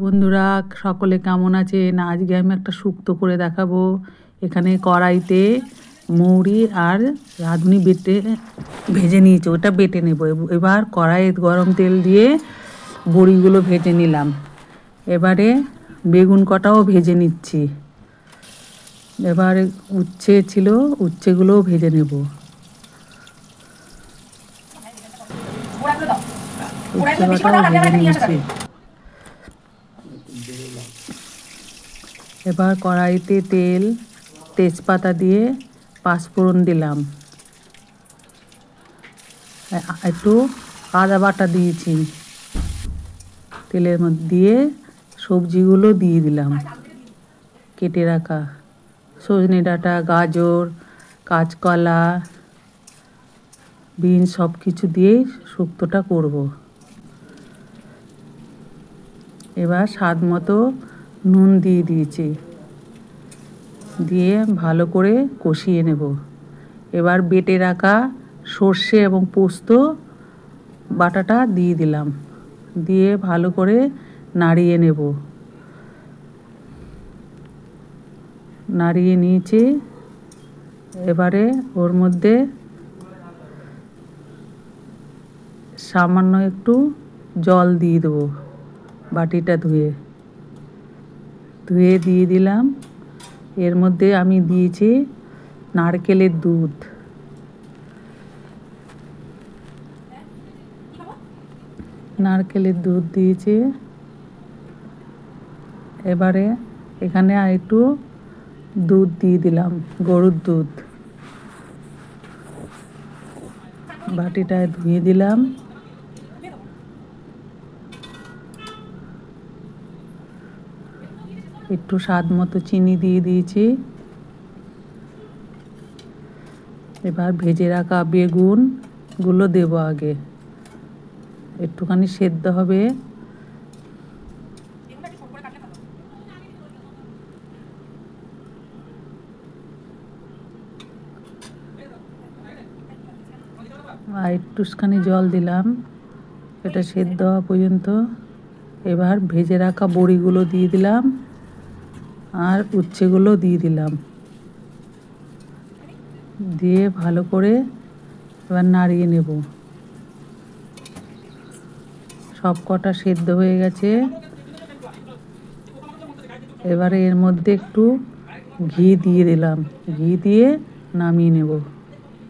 বন্ধুরা, সকলে কেমন আছেন? আজকে আমি একটা শুক্তো করে দেখাবো। এখানে কড়াইতে মৌরি আর রাঁধুনি বেটে ভেজে নিয়েছি, ওটা বেটে নেব। এবার কড়াইয়ে গরম তেল দিয়ে বড়িগুলো ভেজে নিলাম। এবারে বেগুন কটাও ভেজে নিচ্ছি। এবারে উচ্ছে ছিল, উচ্ছেগুলোও ভেজে নেব। উচ্ছে কটাও ভেজে নিয়েছি। এবার কড়াইতে তেল, তেজপাতা দিয়ে পাঁচফোড়ন দিলাম, একটু আদা বাটা দিয়েছি। তেলের মধ্যে দিয়ে সবজিগুলো দিয়ে দিলাম, কেটে রাখা সজনে ডাঁটা, গাজর, কাঁচকলা, বিনস সব কিছু দিয়েই শুক্তোটা করব। এবার স্বাদ মতো নুন দিয়ে দিয়েছি, দিয়ে ভালো করে কষিয়ে নেব। এবার বেটে রাখা সর্ষে এবং পোস্ত বাটাটা দিয়ে দিলাম, দিয়ে ভালো করে নাড়িয়ে নেব। নাড়িয়ে নিয়েছি। এবারে ওর মধ্যে সামান্য একটু জল দিয়ে দেবো, বাটিটা ধুয়ে দিয়ে দিলাম। এর মধ্যে আমি দিয়েছি নারকেলের দুধ। নারকেলের দুধ দিয়েছি। এবারে এখানে আর একটু দুধ দিয়ে দিলাম, গরুর দুধ। বাটিটায় ধুয়ে দিলাম। একটু স্বাদ মতো চিনি দিয়ে দিয়েছি। এবার ভেজে রাখা বেগুনগুলো দেব আগে, একটুখানি সেদ্ধ হবে। আর একটুখানি জল দিলাম, এটা সেদ্ধ হওয়া পর্যন্ত। এবার ভেজে রাখা বড়িগুলো দিয়ে দিলাম আর উচ্ছেগুলো দিয়ে দিলাম, দিয়ে ভালো করে এবার নাড়িয়ে নেব। সব কটা সেদ্ধ হয়ে গেছে। এবারে এর মধ্যে একটু ঘি দিয়ে দিলাম, ঘি দিয়ে নামিয়ে নেব।